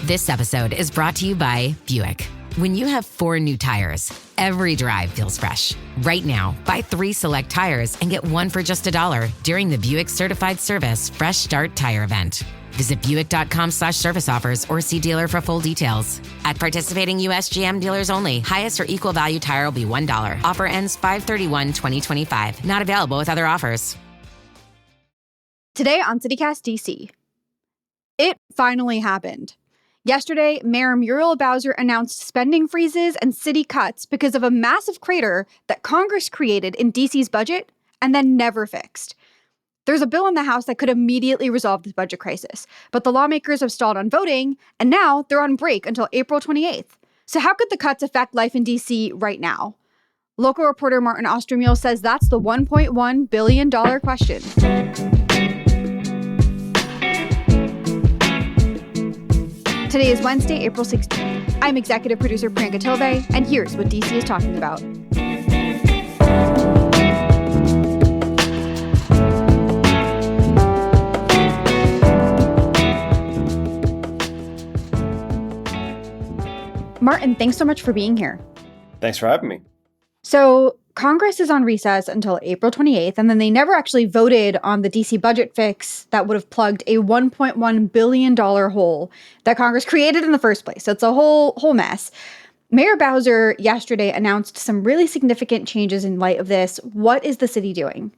This episode is brought to you by Buick. When you have 4 new tires, every drive feels fresh. Right now, buy 3 select tires and get 1 for just $1 during the Buick Certified Service Fresh Start Tire Event. Visit Buick.com/service offers or see dealer for full details. At participating U.S. GM dealers only. Highest or equal value tire will be $1. Offer ends 5/31/2025. Not available with other offers. Today on CityCast DC, it finally happened. Yesterday, Mayor Muriel Bowser announced spending freezes and city cuts because of a massive crater that Congress created in DC's budget and then never fixed. There's a bill in the House that could immediately resolve this budget crisis, but the lawmakers have stalled on voting, and now they're on break until April 28th. So how could the cuts affect life in DC right now? Local reporter Martin Austermuhle says that's the $1.1 billion question. Today is Wednesday, April 16th. I'm executive producer Priyanka Tilve, and here's what DC is talking about. Martin, thanks so much for being here. Thanks for having me. So Congress is on recess until April 28th, and then they never actually voted on the DC budget fix that would have plugged a $1.1 billion hole that Congress created in the first place. So it's a whole mess. Mayor Bowser yesterday announced some really significant changes in light of this. What is the city doing?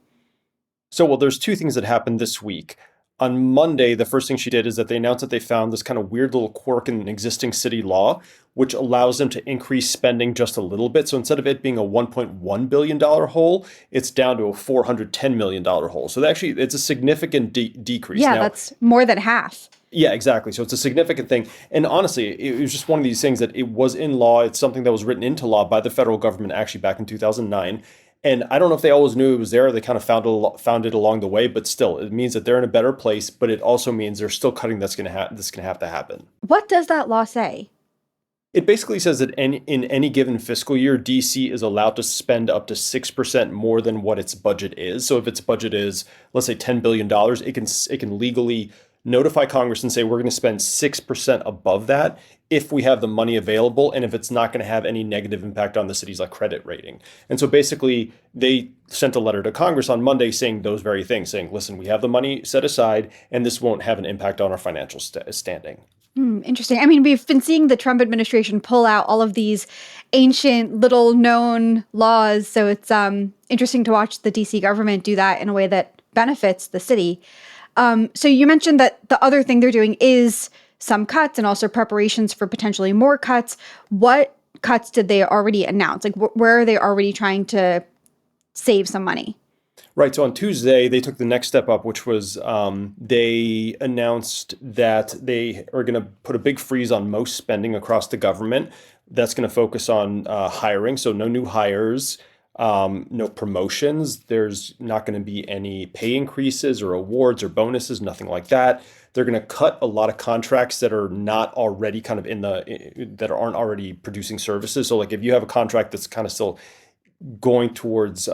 So, there's 2 things that happened this week. On Monday, the first thing she did is that they announced that they found this kind of weird little quirk in an existing city law, which allows them to increase spending just a little bit. So instead of it being a $1.1 billion hole, it's down to a $410 million hole. So it's a significant decrease. Yeah, that's more than half. Yeah, exactly. So it's a significant thing. And honestly, it was just one of these things that it was in law. It's something that was written into law by the federal government actually back in 2009. And I don't know if they always knew it was there. They kind of found it along the way, but still, it means that they're in a better place. But it also means there's still cutting that's going to have to happen. What does that law say? It basically says that in any given fiscal year, DC is allowed to spend up to 6% more than what its budget is. So if its budget is, let's say, $10 billion, it can legally notify Congress and say we're going to spend 6% above that if we have the money available and if it's not going to have any negative impact on the city's credit rating. And so basically they sent a letter to Congress on Monday saying those very things, saying, listen, we have the money set aside and this won't have an impact on our financial standing. Interesting. I mean, we've been seeing the Trump administration pull out all of these ancient, little known laws. So it's interesting to watch the DC government do that in a way that benefits the city. So you mentioned that the other thing they're doing is some cuts and also preparations for potentially more cuts. What cuts did they already announce? Where are they already trying to save some money? Right. So on Tuesday, they took the next step up, which was they announced that they are going to put a big freeze on most spending across the government. That's going to focus on hiring. So no new hires. No promotions. There's not going to be any pay increases or awards or bonuses, nothing like that. They're going to cut a lot of contracts that are not already kind of that aren't already producing services. So if you have a contract that's kind of still going towards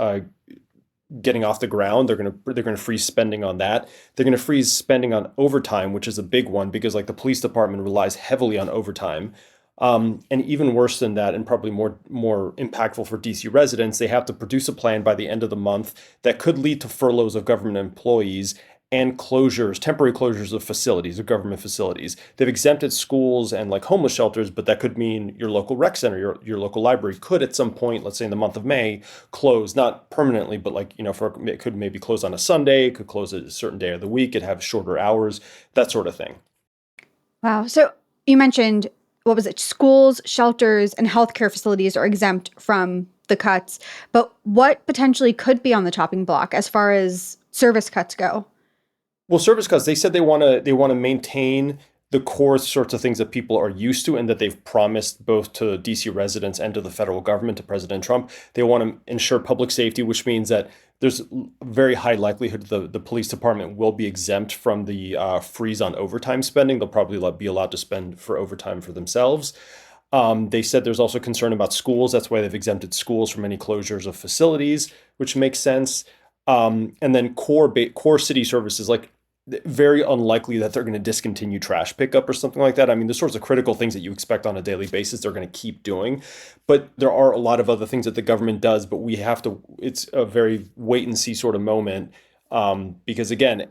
getting off the ground, they're going to freeze spending on that. They're going to freeze spending on overtime, which is a big one because the police department relies heavily on overtime. And even worse than that, and probably more impactful for DC residents, they have to produce a plan by the end of the month that could lead to furloughs of government employees and temporary closures of government facilities. They've exempted schools and homeless shelters, but that could mean your local rec center, your local library could at some point, let's say in the month of May, close, not permanently, but it could maybe close on a Sunday, it could close a certain day of the week, it'd have shorter hours, that sort of thing. Wow. So you mentioned, what was it? Schools, shelters, and healthcare facilities are exempt from the cuts. But what potentially could be on the chopping block as far as service cuts go? Well, service cuts, they said they want to maintain the core sorts of things that people are used to and that they've promised both to DC residents and to the federal government, to President Trump. They want to ensure public safety, which means that there's a very high likelihood the police department will be exempt from the freeze on overtime spending. They'll probably be allowed to spend for overtime for themselves. They said there's also concern about schools. That's why they've exempted schools from any closures of facilities, which makes sense. And then core city services like very unlikely that they're going to discontinue trash pickup or something like that. I mean, the sorts of critical things that you expect on a daily basis, they're going to keep doing. But there are a lot of other things that the government does, but we have to, it's a very wait and see sort of moment. Because again,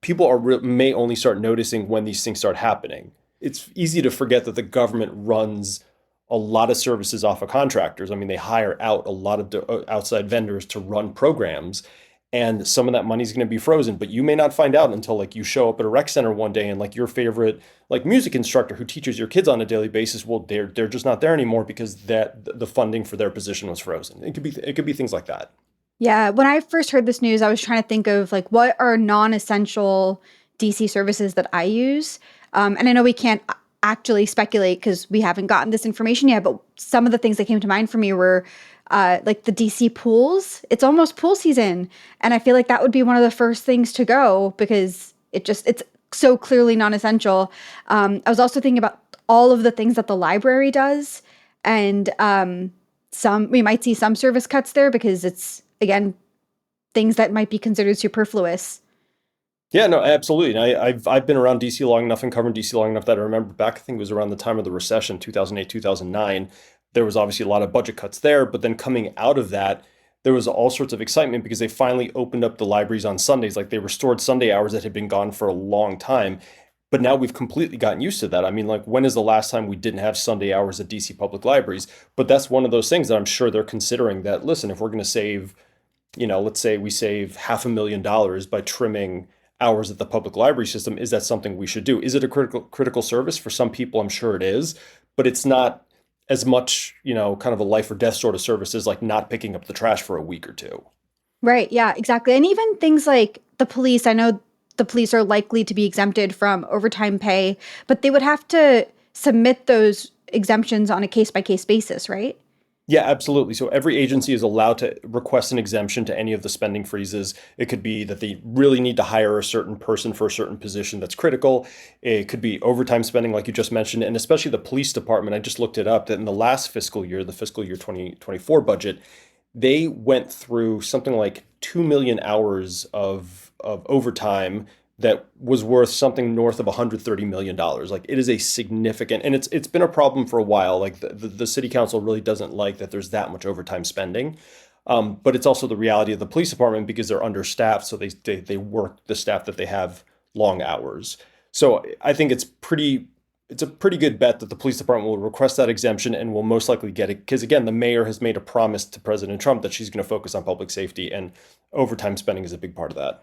people may only start noticing when these things start happening. It's easy to forget that the government runs a lot of services off of contractors. I mean, they hire out a lot of outside vendors to run programs. And some of that money is going to be frozen, but you may not find out until like you show up at a rec center one day and like your favorite like music instructor who teaches your kids on a daily basis, well, they're just not there anymore because the funding for their position was frozen. It could be things like that. Yeah, when I first heard this news, I was trying to think of like what are non-essential DC services that I use, and I know we can't actually speculate because we haven't gotten this information yet. But some of the things that came to mind for me were like the DC pools. It's almost pool season. And I feel like that would be one of the first things to go because it's so clearly non-essential. I was also thinking about all of the things that the library does. And we might see some service cuts there because it's, again, things that might be considered superfluous. Yeah, no, absolutely. And I've been around DC long enough and covered DC long enough that I remember back, I think it was around the time of the recession, 2008, 2009, there was obviously a lot of budget cuts there, but then coming out of that, there was all sorts of excitement because they finally opened up the libraries on Sundays. Like they restored Sunday hours that had been gone for a long time. But now we've completely gotten used to that. I mean, like when is the last time we didn't have Sunday hours at DC public libraries? But that's one of those things that I'm sure they're considering that, listen, if we're going to save, let's say we save $500,000 by trimming hours at the public library system, is that something we should do? Is it a critical service? For some people, I'm sure it is, but it's not as much, kind of a life or death sort of service as like not picking up the trash for a week or two. Right. Yeah, exactly. And even things like the police, I know the police are likely to be exempted from overtime pay, but they would have to submit those exemptions on a case-by-case basis, right? Yeah, absolutely. So every agency is allowed to request an exemption to any of the spending freezes. It could be that they really need to hire a certain person for a certain position that's critical. It could be overtime spending, like you just mentioned, and especially the police department. I just looked it up that in the last fiscal year, the fiscal year 2024 budget, they went through something like 2 million hours of overtime that was worth something north of $130 million. Like it is a significant, and it's been a problem for a while. Like the city council really doesn't like that there's that much overtime spending. But it's also the reality of the police department because they're understaffed. So they work the staff that they have long hours. So I think it's a pretty good bet that the police department will request that exemption and will most likely get it. Because again, the mayor has made a promise to President Trump that she's going to focus on public safety, and overtime spending is a big part of that.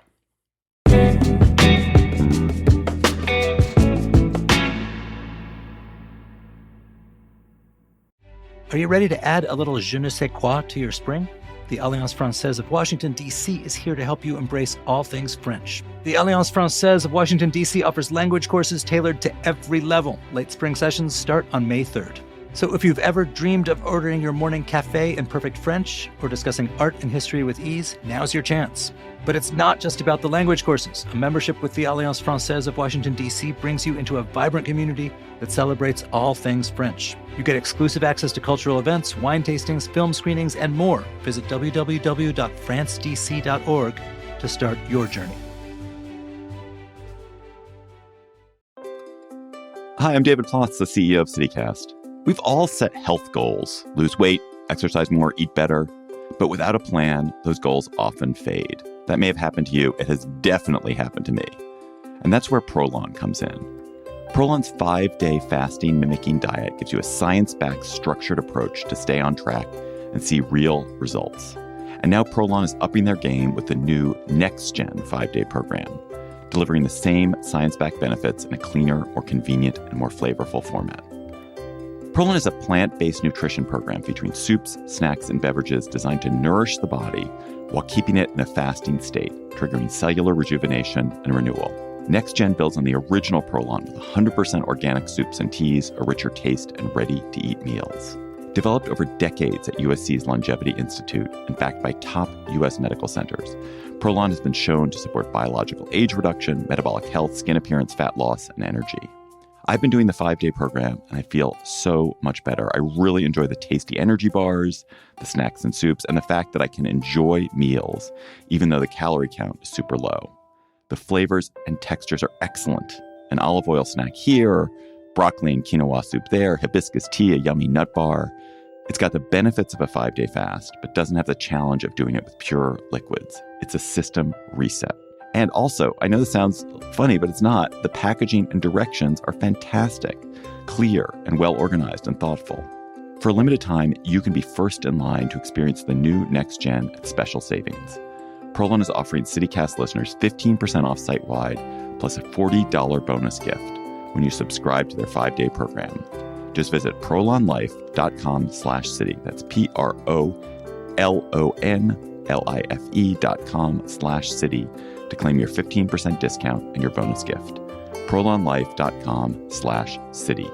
Are you ready to add a little je ne sais quoi to your spring? The Alliance Française of Washington, D.C. is here to help you embrace all things French. The Alliance Française of Washington, D.C. offers language courses tailored to every level. Late spring sessions start on May 3rd. So if you've ever dreamed of ordering your morning café in perfect French or discussing art and history with ease, now's your chance. But it's not just about the language courses. A membership with the Alliance Française of Washington, D.C. brings you into a vibrant community that celebrates all things French. You get exclusive access to cultural events, wine tastings, film screenings, and more. Visit www.francedc.org to start your journey. Hi, I'm David Plotz, the CEO of CityCast. We've all set health goals: lose weight, exercise more, eat better. But without a plan, those goals often fade. That may have happened to you. It has definitely happened to me. And that's where Prolon comes in. Prolon's 5-day fasting mimicking diet gives you a science-backed, structured approach to stay on track and see real results. And now Prolon is upping their game with the new next-gen 5-day program, delivering the same science-backed benefits in a cleaner, more convenient, and more flavorful format. Prolon is a plant-based nutrition program featuring soups, snacks, and beverages designed to nourish the body while keeping it in a fasting state, triggering cellular rejuvenation and renewal. Next Gen builds on the original Prolon with 100% organic soups and teas, a richer taste, and ready-to-eat meals. Developed over decades at USC's Longevity Institute and backed by top U.S. medical centers, Prolon has been shown to support biological age reduction, metabolic health, skin appearance, fat loss, and energy. I've been doing the 5-day program, and I feel so much better. I really enjoy the tasty energy bars, the snacks and soups, and the fact that I can enjoy meals, even though the calorie count is super low. The flavors and textures are excellent. An olive oil snack here, broccoli and quinoa soup there, hibiscus tea, a yummy nut bar. It's got the benefits of a 5-day fast, but doesn't have the challenge of doing it with pure liquids. It's a system reset. And also, I know this sounds funny, but it's not. The packaging and directions are fantastic, clear and well organized and thoughtful. For a limited time, you can be first in line to experience the new Next Gen at special savings. Prolon is offering CityCast listeners 15% off site-wide, plus a $40 bonus gift when you subscribe to their 5-day program. Just visit prolonlife.com/city. That's PROLONLIFE.com/city to claim your 15% discount and your bonus gift. prolonlife.com/city.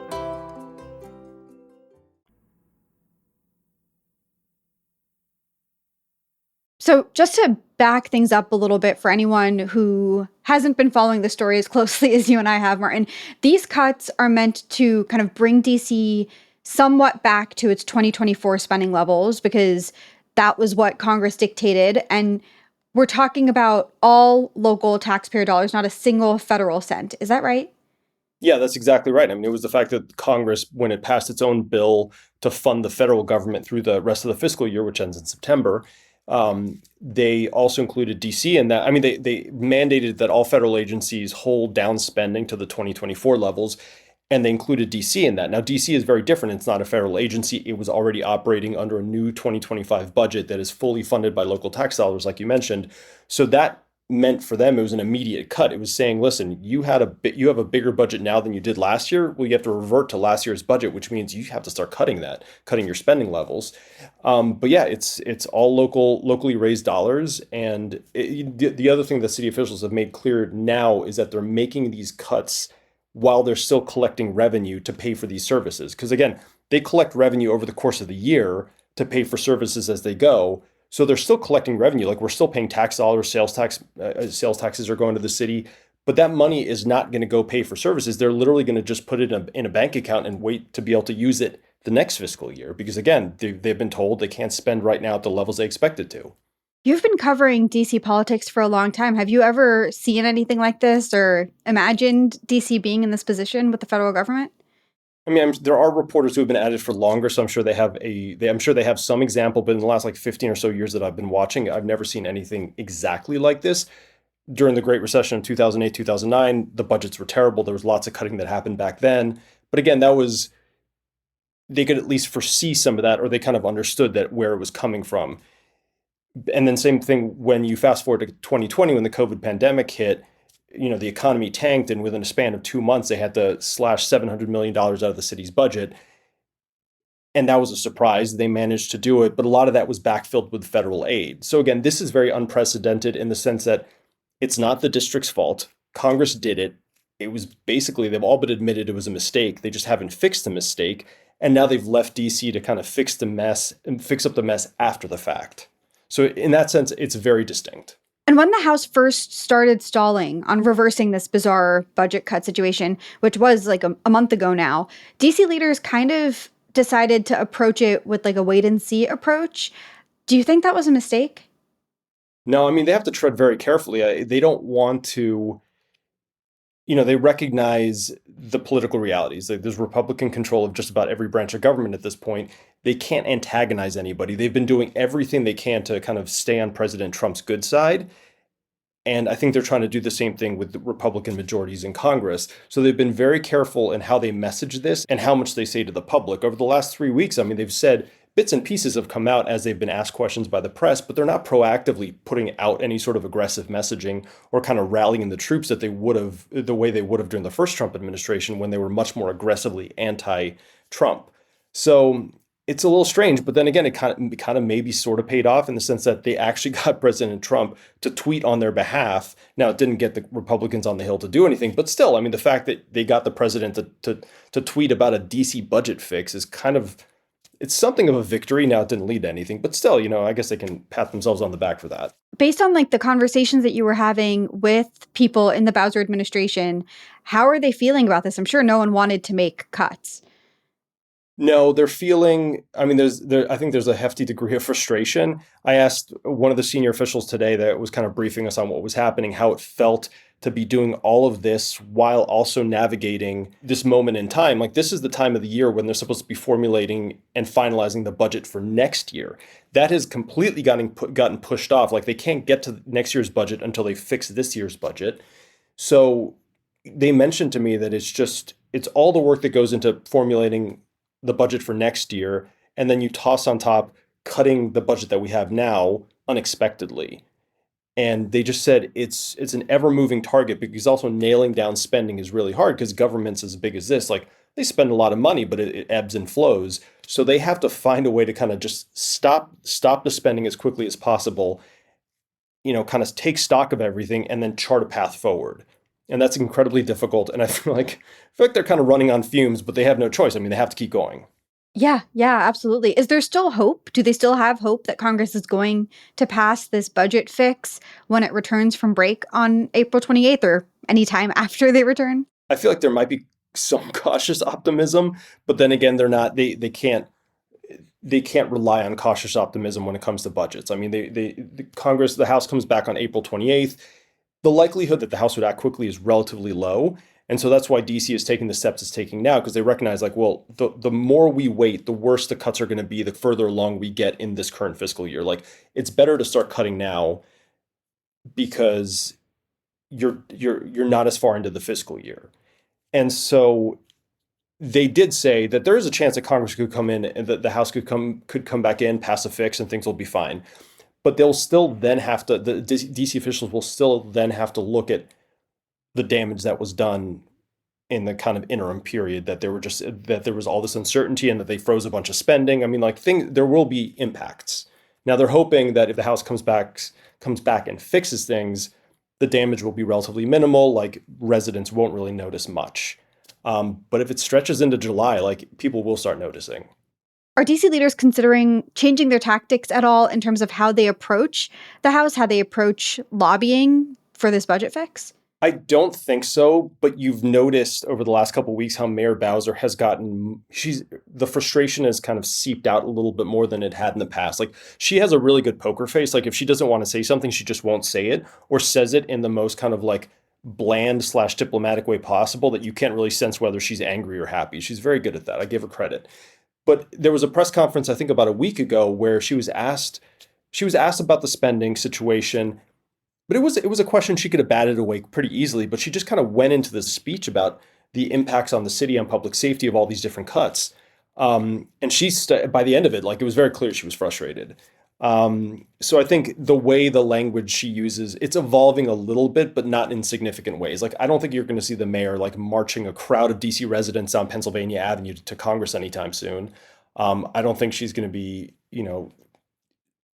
So just to back things up a little bit for anyone who hasn't been following the story as closely as you and I have, Martin, these cuts are meant to kind of bring DC somewhat back to its 2024 spending levels because that was what Congress dictated. And we're talking about all local taxpayer dollars, not a single federal cent. Is that right? Yeah, that's exactly right. I mean, it was the fact that Congress, when it passed its own bill to fund the federal government through the rest of the fiscal year, which ends in September, they also included DC in that. I mean, they mandated that all federal agencies hold down spending to the 2024 levels, and they included DC in that. Now, DC is very different. It's not a federal agency. It was already operating under a new 2025 budget that is fully funded by local tax dollars, like you mentioned. So that meant for them, it was an immediate cut. It was saying, listen, you have a bigger budget now than you did last year. Well, you have to revert to last year's budget, which means you have to start cutting your spending levels. But yeah, it's all locally raised dollars. And the other thing that city officials have made clear now is that they're making these cuts while they're still collecting revenue to pay for these services. Because again, they collect revenue over the course of the year to pay for services as they go. So they're still collecting revenue. Like, we're still paying tax dollars, sales taxes are going to the city, but that money is not going to go pay for services. They're literally going to just put it in a bank account and wait to be able to use it the next fiscal year. Because again, they've been told they can't spend right now at the levels they expected to. You've been covering DC politics for a long time. Have you ever seen anything like this or imagined DC being in this position with the federal government? I mean, there are reporters who have been at it for longer, so I'm sure they have some example. But in the last 15 or so years that I've been watching, I've never seen anything exactly like this. During the Great Recession of 2008, 2009, the budgets were terrible. There was lots of cutting that happened back then. But again, they could at least foresee some of that, or they kind of understood that where it was coming from. And then same thing when you fast forward to 2020, when the COVID pandemic hit. The economy tanked, and within a span of 2 months, they had to slash $700 million out of the city's budget. And that was a surprise. They managed to do it, but a lot of that was backfilled with federal aid. So again, this is very unprecedented in the sense that it's not the district's fault. Congress did it. It was basically, they've all but admitted it was a mistake. They just haven't fixed the mistake. And now they've left DC to kind of fix the mess and fix up the mess after the fact. So in that sense, it's very distinct. And when the House first started stalling on reversing this bizarre budget cut situation, which was a month ago now, DC leaders kind of decided to approach it with a wait and see approach. Do you think that was a mistake? No, I mean, they have to tread very carefully. They don't want to, they recognize the political realities. There's Republican control of just about every branch of government at this point. They can't antagonize anybody. They've been doing everything they can to kind of stay on President Trump's good side. And I think they're trying to do the same thing with the Republican majorities in Congress. So they've been very careful in how they message this and how much they say to the public. Over the last 3 weeks, I mean, they've said bits and pieces have come out as they've been asked questions by the press, but they're not proactively putting out any sort of aggressive messaging or kind of rallying the troops that they would have, the way they would have during the first Trump administration when they were much more aggressively anti-Trump. So it's a little strange, but then again, it kind of maybe sort of paid off in the sense that they actually got President Trump to tweet on their behalf. Now, it didn't get the Republicans on the Hill to do anything, but still, I mean, the fact that they got the president to tweet about a DC budget fix is it's something of a victory. Now, it didn't lead to anything, but still, I guess they can pat themselves on the back for that. Based on the conversations that you were having with people in the Bowser administration, how are they feeling about this? I'm sure no one wanted to make cuts. No, they're feeling, I mean, I think there's a hefty degree of frustration. I asked one of the senior officials today that was kind of briefing us on what was happening, how it felt to be doing all of this while also navigating this moment in time. Like, this is the time of the year when they're supposed to be formulating and finalizing the budget for next year. That has completely gotten pushed off. Like, they can't get to next year's budget until they fix this year's budget. So they mentioned to me that it's all the work that goes into formulating the budget for next year, and then you toss on top cutting the budget that we have now unexpectedly. And they just said it's an ever-moving target, because also nailing down spending is really hard, because governments as big as this, like, they spend a lot of money, but it ebbs and flows. So they have to find a way to kind of just stop the spending as quickly as possible, kind of take stock of everything and then chart a path forward. And that's incredibly difficult. And I feel like they're kind of running on fumes, but they have no choice. I mean, they have to keep going. Yeah, absolutely. Is there still hope? Do they still have hope that Congress is going to pass this budget fix when it returns from break on April 28th or anytime after they return? I feel like there might be some cautious optimism, but then again, they're not. They can't rely on cautious optimism when it comes to budgets. I mean, the House comes back on April 28th. The likelihood that the House would act quickly is relatively low. And so that's why DC is taking the steps it's taking now, because they recognize, like, well, the more we wait, the worse the cuts are going to be the further along we get in this current fiscal year. Like, it's better to start cutting now because you're not as far into the fiscal year. And so they did say that there is a chance that Congress could come in and that the House could come back in, pass a fix, and things will be fine. But they'll still then have to, the DC officials will still then have to look at the damage that was done in the kind of interim period, that there was all this uncertainty and that they froze a bunch of spending. I mean, like, there will be impacts. Now they're hoping that if the House comes back and fixes things, the damage will be relatively minimal. Like, residents won't really notice much. But if it stretches into July, like, people will start noticing. Are DC leaders considering changing their tactics at all in terms of how they approach the House, how they approach lobbying for this budget fix? I don't think so, but you've noticed over the last couple of weeks how Mayor Bowser has the frustration has kind of seeped out a little bit more than it had in the past. Like, she has a really good poker face. Like, if she doesn't want to say something, she just won't say it, or says it in the most kind of like bland/diplomatic way possible that you can't really sense whether she's angry or happy. She's very good at that. I give her credit. But there was a press conference, I think about a week ago, where she was asked about the spending situation. But it was a question she could have batted away pretty easily, but she just kind of went into this speech about the impacts on the city, on public safety of all these different cuts. And by the end of it, like, it was very clear she was frustrated. So I think the way the language she uses, it's evolving a little bit, but not in significant ways. Like, I don't think you're going to see the mayor like marching a crowd of DC residents down Pennsylvania Avenue to Congress anytime soon. I don't think she's going to be,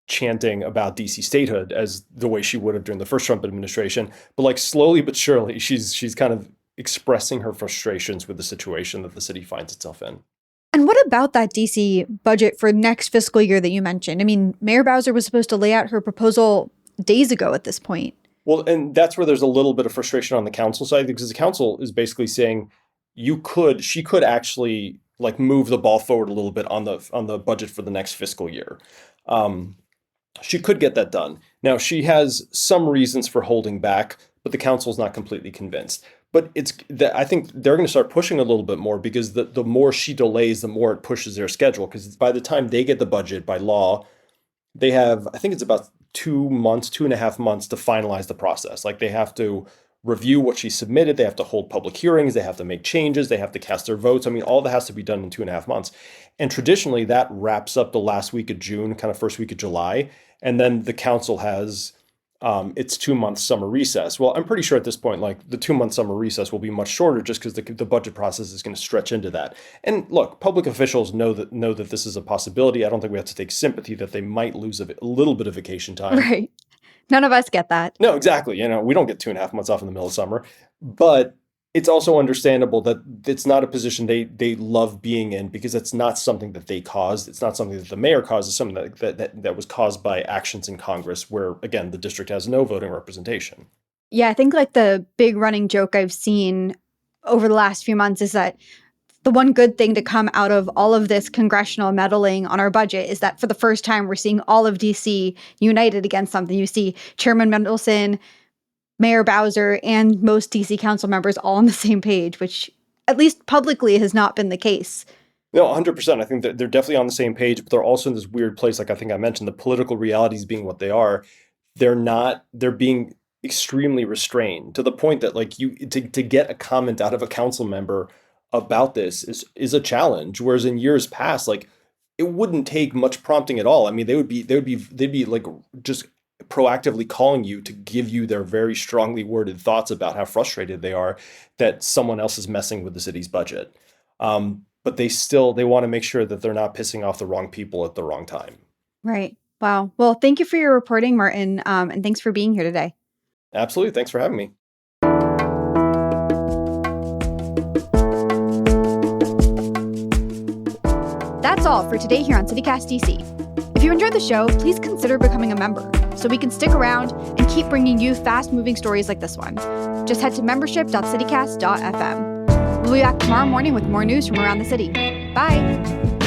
chanting about DC statehood as the way she would have during the first Trump administration, but like, slowly but surely, she's kind of expressing her frustrations with the situation that the city finds itself in. And what about that DC budget for next fiscal year that you mentioned? I mean, Mayor Bowser was supposed to lay out her proposal days ago at this point. Well, and that's where there's a little bit of frustration on the council side, because the council is basically saying she could actually like move the ball forward a little bit on the budget for the next fiscal year. She could get that done. Now, she has some reasons for holding back, but the council's not completely convinced. But I think they're going to start pushing a little bit more, because the more she delays, the more it pushes their schedule. Because by the time they get the budget by law, they have, I think it's about 2.5 months to finalize the process. Like, they have to review what she submitted. They have to hold public hearings. They have to make changes. They have to cast their votes. I mean, all that has to be done in 2.5 months. And traditionally, that wraps up the last week of June, kind of first week of July. And then the council has its 2-month summer recess. Well, I'm pretty sure at this point, like, the 2-month summer recess will be much shorter, just because the budget process is going to stretch into that. And look, public officials know that this is a possibility. I don't think we have to take sympathy that they might lose a little bit of vacation time. Right. None of us get that. No, exactly. We don't get 2.5 months off in the middle of summer. But it's also understandable that it's not a position they love being in, because it's not something that they caused. It's not something that the mayor caused. It's something that was caused by actions in Congress where, again, the district has no voting representation. Yeah, I think like the big running joke I've seen over the last few months is that the one good thing to come out of all of this congressional meddling on our budget is that for the first time, we're seeing all of DC united against something. You see Chairman Mendelson Mayor Bowser and most DC council members all on the same page, which at least publicly has not been the case. No, 100%. I think that they're definitely on the same page, but they're also in this weird place. Like I think I mentioned, the political realities being what they are, they're being extremely restrained to the point that like to get a comment out of a council member about this is a challenge. Whereas in years past, like it wouldn't take much prompting at all. I mean, they'd be like just proactively calling you to give you their very strongly worded thoughts about how frustrated they are that someone else is messing with the city's budget. But they want to make sure that they're not pissing off the wrong people at the wrong time. Right. Wow. Well, thank you for your reporting, Martin. And thanks for being here today. Absolutely. Thanks for having me. That's all for today here on CityCast DC. If you enjoyed the show, please consider becoming a member so we can stick around and keep bringing you fast-moving stories like this one. Just head to membership.citycast.fm. We'll be back tomorrow morning with more news from around the city. Bye!